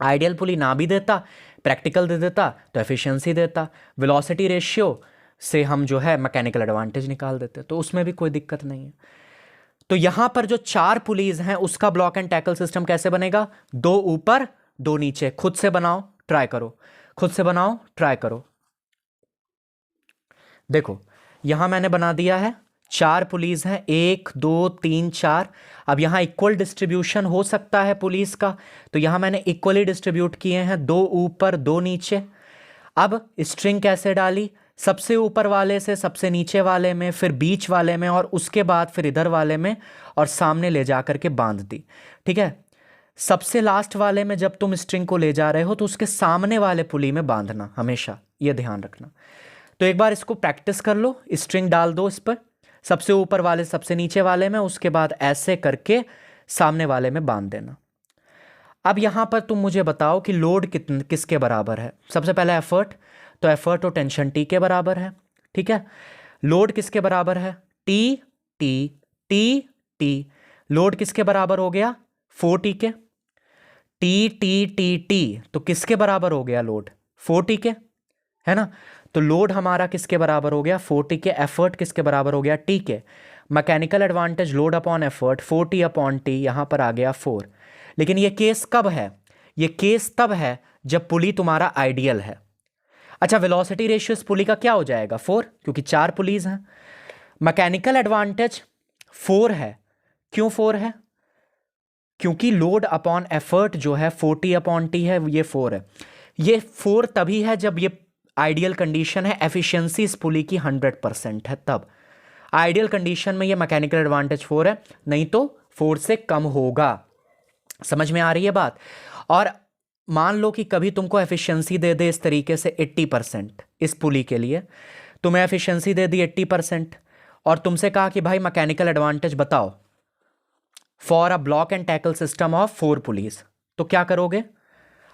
आइडियल पुली ना भी देता, प्रैक्टिकल दे देता तो एफिशिएंसी देता, वेलोसिटी रेशियो से हम जो है मैकेनिकल एडवांटेज निकाल देते, तो उसमें भी कोई दिक्कत नहीं है। तो यहां पर जो 4 पुलीज हैं उसका ब्लॉक एंड टैकल सिस्टम कैसे बनेगा? 2 ऊपर 2 नीचे। खुद से बनाओ, ट्राई करो, खुद से बनाओ, ट्राई करो। देखो यहां मैंने बना दिया है, 4 पुलीज हैं, 1 2 3 4। अब यहां इक्वल डिस्ट्रीब्यूशन हो सकता है पुलिस का, तो यहां मैंने इक्वली डिस्ट्रीब्यूट किए हैं, 2 ऊपर 2 नीचे। अब स्ट्रिंग कैसे डाली? सबसे ऊपर वाले से सबसे नीचे वाले में, फिर बीच वाले में, और उसके बाद फिर इधर वाले में, और सामने ले जा करके बांध दी, ठीक है। सबसे लास्ट वाले में जब तुम स्ट्रिंग को ले जा रहे हो तो उसके सामने वाले पुली में बांधना, हमेशा ये ध्यान रखना। तो एक बार इसको प्रैक्टिस कर लो, स्ट्रिंग डाल दो इस पर, सबसे ऊपर वाले सबसे नीचे वाले में, उसके बाद ऐसे करके सामने वाले में बांध देना। अब यहां पर तुम मुझे बताओ कि लोड किसके बराबर है। सबसे पहले एफर्ट, तो एफर्ट और टेंशन टी के बराबर है, ठीक है। लोड किसके बराबर है? T T T T. Load किसके बराबर हो गया? 4T के। टी टी टी टी, तो किसके बराबर हो गया लोड? 4T के, है ना। तो लोड हमारा किसके बराबर हो गया? 4T के। एफर्ट किसके बराबर हो गया? टी के। Mechanical advantage load upon effort 4T upon T, यहां पर आ गया 4। लेकिन ये केस कब है? ये केस तब है जब पुली तुम्हारा आइडियल है। अच्छा, वेलोसिटी रेशियो इस पुली का क्या हो जाएगा? 4, क्योंकि 4 पुलीज हैं। मैकेनिकल एडवांटेज 4 है, क्यों 4 है? क्योंकि लोड अपॉन एफर्ट जो है 4T अपॉन टी है, ये 4 है। ये 4 तभी है जब ये आइडियल कंडीशन है, एफिशिएंसी इस पुली की 100% है, तब आइडियल कंडीशन में ये मैकेनिकल एडवांटेज 4 है, नहीं तो 4 से कम होगा। समझ में आ रही है बात? और मान लो कि कभी तुमको एफिशिएंसी दे दे इस तरीके से 80% इस पुली के लिए, तुम्हें एफिशिएंसी दे दी 80% और तुमसे कहा कि भाई मैकेनिकल एडवांटेज बताओ for a block and tackle system of 4 pulleys, तो क्या करोगे?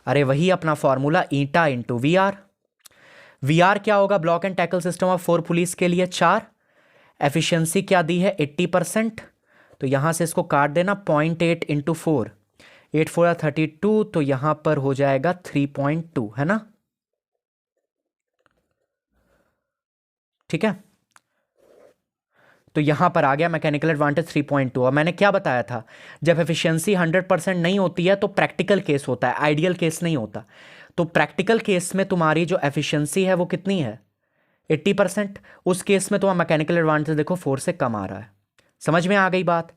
अरे वही अपना formula, eta into V R. V R क्या होगा block and tackle system of 4 pulleys के लिए? 4। एफिशिएंसी क्या दी है? 80%। तो यहां से इसको काट देना, 0.8 इंटू 4, 8 4 32, तो यहां पर हो जाएगा 3.2, है ना, ठीक है। तो यहां पर आ गया मैकेनिकल एडवांटेज 3.2। और मैंने क्या बताया था, जब एफिशिएंसी 100% नहीं होती है तो प्रैक्टिकल केस होता है, आइडियल केस नहीं होता। तो प्रैक्टिकल केस में तुम्हारी जो एफिशिएंसी है वो कितनी है? 80%। उस केस में तुम्हारा मैकेनिकल एडवांटेज देखो 4 से कम आ रहा है। समझ में आ गई बात?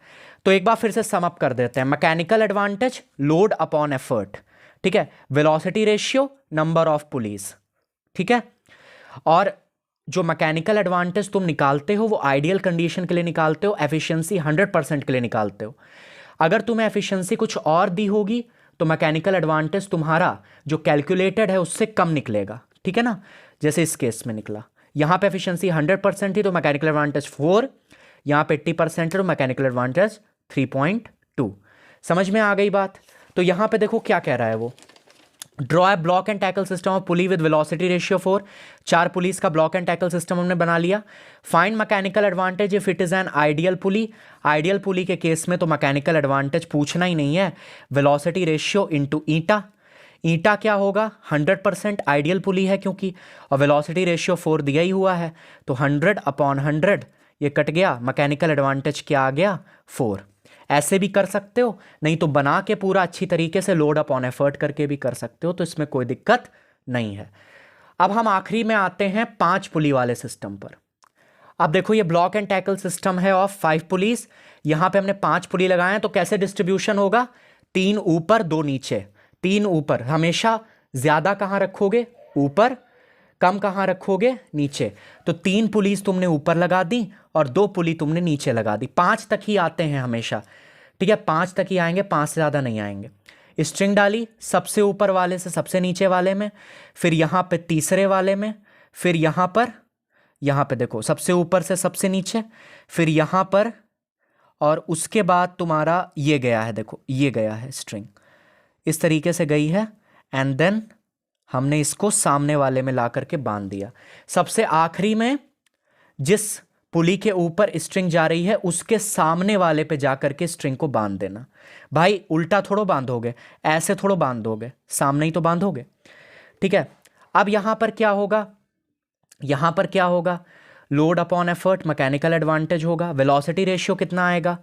तो एक बार फिर से सम अप कर देते हैं। Mechanical advantage load upon effort, ठीक है। Velocity ratio number of pulleys, ठीक है। और जो मैकेनिकल एडवांटेज तुम निकालते हो वो आइडियल कंडीशन के लिए निकालते हो, एफिशिएंसी 100% के लिए निकालते हो। अगर तुम्हें एफिशिएंसी कुछ और दी होगी तो मैकेनिकल एडवांटेज तुम्हारा जो कैलकुलेटेड है उससे कम निकलेगा, ठीक है ना, जैसे इस केस में निकला। यहां पे एफिशिएंसी 100% थी तो मैकेनिकल एडवांटेज 4, यहां पे 80% है तो मैकेनिकल एडवांटेज 3.2। समझ में आ गई बात? तो यहां पे देखो क्या कह रहा है वो, draw a block and tackle system of pulley with velocity ratio 4। 4 pulleys का ब्लॉक एंड टैकल सिस्टम हमने बना लिया। Find mechanical advantage if it is an ideal pulley. Ideal pulley के केस में तो मैकेनिकल एडवांटेज पूछना ही नहीं है, वेलोसिटी रेशियो इनटू ईटा। ईंटा क्या होगा, 100% आइडियल पुली है क्योंकि, और वेलोसिटी रेशियो 4 दिया ही हुआ है, तो 100/100 ये कट गया, मैकेनिकल एडवांटेज क्या आ गया, 4। ऐसे भी कर सकते हो, नहीं तो बना के पूरा अच्छी तरीके से लोड अपॉन एफर्ट करके भी कर सकते हो, तो इसमें कोई दिक्कत नहीं है। अब हम आखिरी में आते हैं 5 पुली वाले सिस्टम पर। अब देखो ये ब्लॉक एंड टैकल सिस्टम है ऑफ 5 पुलीज, यहां पे हमने 5 पुली लगाए हैं, तो कैसे डिस्ट्रीब्यूशन होगा, 3 ऊपर 2 नीचे। 3 ऊपर, हमेशा ज्यादा कहां रखोगे, ऊपर, कम कहां रखोगे, नीचे। तो 3 पुलीज तुमने ऊपर लगा दी और 2 पुली तुमने नीचे लगा दी। 5 तक ही आते हैं हमेशा, ठीक है, 5 तक ही आएंगे, 5 से ज्यादा नहीं आएंगे। स्ट्रिंग डाली सबसे ऊपर वाले से सबसे नीचे वाले में, फिर यहां पे तीसरे वाले में, फिर यहां पे देखो सबसे ऊपर से सबसे नीचे, फिर यहां पर, और उसके बाद तुम्हारा ये गया है, देखो ये गया है स्ट्रिंग, इस तरीके से गई है, एंड देन हमने इसको सामने वाले में ला करके बांध दिया। सबसे आखिरी में जिस पुली के ऊपर स्ट्रिंग जा रही है उसके सामने वाले पे जा करके स्ट्रिंग को बांध देना। भाई उल्टा थोड़ो बांधोगे, ऐसे थोड़ो बांधोगे, सामने ही तो बांधोगे, ठीक है। अब यहां पर क्या होगा, यहां पर क्या होगा, load upon effort, mechanical advantage होगा। वेलोसिटी रेशियो कितना आएगा,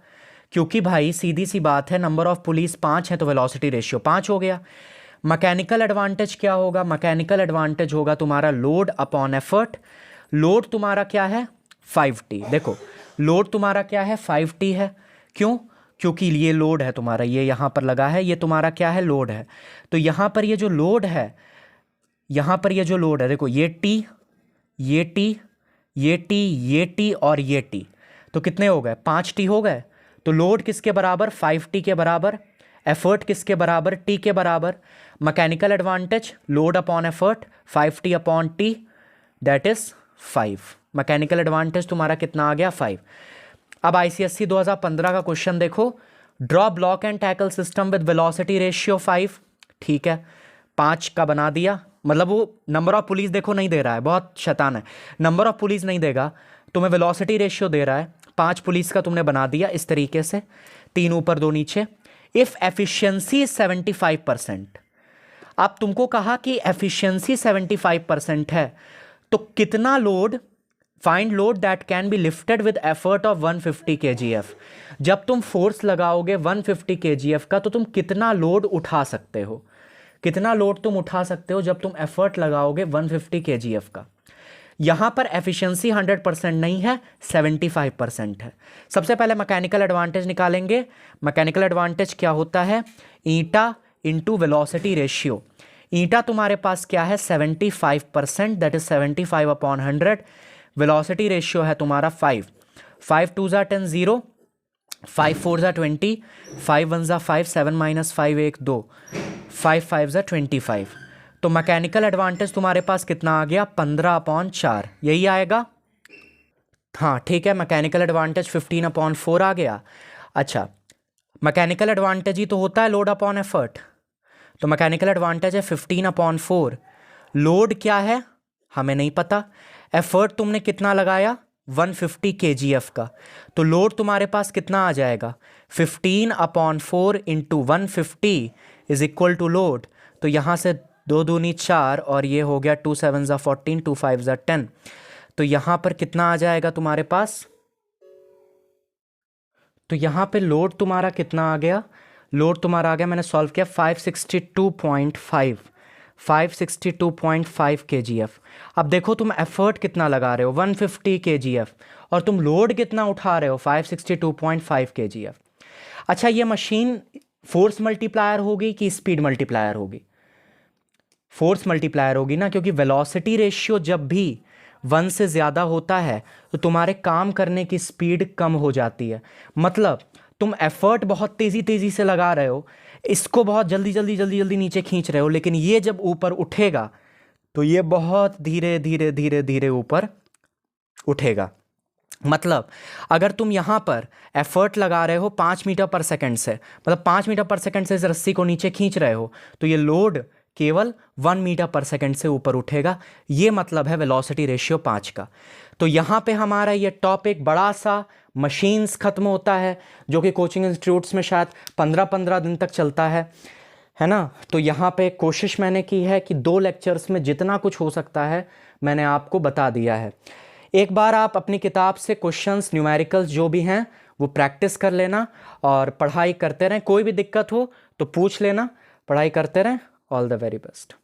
क्योंकि भाई सीधी सी बात है, नंबर ऑफ पुलिस 5 है तो वेलोसिटी रेशियो 5 हो गया। मैकेनिकल एडवांटेज क्या होगा, मैकेनिकल एडवांटेज होगा तुम्हारा लोड अपॉन एफर्ट। लोड तुम्हारा क्या है, 5T। देखो लोड तुम्हारा क्या है, 5T है, क्यों, क्योंकि ये लोड है तुम्हारा, ये यहां पर लगा है, ये तुम्हारा क्या है, लोड है। तो यहां पर ये जो लोड है, यहां पर ये जो लोड है, देखो ये T, ये T, ये T, ये T और ये T, तो कितने हो गए, 5T हो गए। तो लोड किसके बराबर, 5T के बराबर। एफर्ट किसके बराबर, T के बराबर। Mechanical advantage load upon effort 5T upon T, that is 5। Mechanical advantage तुम्हारा कितना आ गया, 5। अब आईसीएससी 2015 का क्वेश्चन देखो, draw block and tackle system with velocity ratio 5, ठीक है, 5 का बना दिया, मतलब वो नंबर ऑफ पुलिस देखो नहीं दे रहा है, बहुत शैतान है, नंबर ऑफ पुलिस नहीं देगा, तुम्हें वेलोसिटी रेशियो दे रहा है। 5 पुलिस का तुमने बना दिया इस तरीके से, 3 ऊपर 2 नीचे। इफ एफिशिएंसी 75%, अब तुमको कहा कि एफिशिएंसी 75% है, तो कितना load, find load that can be lifted with effort of 150 kgf। जब तुम फोर्स लगाओगे 150 kgf का, तो तुम कितना लोड उठा सकते हो, कितना लोड तुम उठा सकते हो जब तुम एफर्ट लगाओगे 150 kgf का। यहां पर एफिशिएंसी 100% नहीं है, 75% है। सबसे पहले मैकेनिकल एडवांटेज निकालेंगे। मैकेनिकल एडवांटेज क्या होता है, ईटा इंटू वेलोसिटी रेशियो। ईटा तुम्हारे पास क्या है, 75%, दैट इज 75/100। वेलोसिटी रेशियो है तुम्हारा 5, 5 2 ज़ा 10 0, 5 4 ज़ा 20, 5 1 ज़ा 5, 7 - 5 1 2, 5 5 ज़ा 25। तो मैकेनिकल एडवांटेज तुम्हारे पास कितना आ गया, 15/4, यही आएगा, हाँ ठीक है। मैकेनिकल एडवांटेज 15/4 आ गया। अच्छा, मैकेनिकल एडवांटेज ही तो होता है लोड अपॉन एफर्ट, तो मैकेनिकल एडवांटेज है 15/4। लोड क्या है हमें नहीं पता, एफर्ट तुमने कितना लगाया 150 kgf का, तो लोड तुम्हारे पास कितना आ जाएगा, 15/4 into 150 is equal to load. तो यहाँ से 2 दूनी 4 और ये हो गया 2 7 ज़ा 14, 2 5 ज़ा 10, तो यहाँ पर कितना आ जाएगा तुम्हारे पास, तो यहाँ पे लोड तुम्हारा कितना आ गया, लोड तुम्हारा आ गया, मैंने सॉल्व किया 562.5 kgf। अब देखो तुम एफर्ट कितना लगा रहे हो 150 kgf, और तुम लोड कितना उठा रहे हो 562.5 kgf। अच्छा, ये मशीन फोर्स मल्टीप्लायर होगी कि स्पीड मल्टीप्लायर होगी, फोर्स मल्टीप्लायर होगी ना, क्योंकि वेलोसिटी रेशियो जब भी 1 से ज़्यादा होता है तो तुम्हारे काम करने की स्पीड कम हो जाती है। मतलब तुम एफर्ट बहुत तेज़ी तेज़ी से लगा रहे हो, इसको बहुत जल्दी जल्दी जल्दी जल्दी नीचे खींच रहे हो, लेकिन ये जब ऊपर उठेगा तो ये बहुत धीरे धीरे धीरे धीरे ऊपर उठेगा। मतलब अगर तुम यहाँ पर एफर्ट लगा रहे हो 5 मीटर पर सेकंड से, मतलब 5 मीटर पर सेकंड से इस रस्सी को नीचे खींच रहे हो, तो ये लोड केवल 1 मीटर पर सेकंड से ऊपर उठेगा। ये मतलब है वेलोसिटी रेशियो 5 का। तो यहाँ पे हमारा ये टॉपिक बड़ा सा मशीन्स खत्म होता है, जो कि कोचिंग इंस्टीट्यूट्स में शायद 15-15 दिन तक चलता है है ना। तो यहाँ पे कोशिश मैंने की है कि 2 लेक्चर्स में जितना कुछ हो सकता है मैंने आपको बता दिया है। एक बार आप अपनी किताब से क्वेश्चंस न्यूमेरिकल्स जो भी हैं वो प्रैक्टिस कर लेना और पढ़ाई करते रहें। कोई भी दिक्कत हो तो पूछ लेना, पढ़ाई करते रहें। All the very best.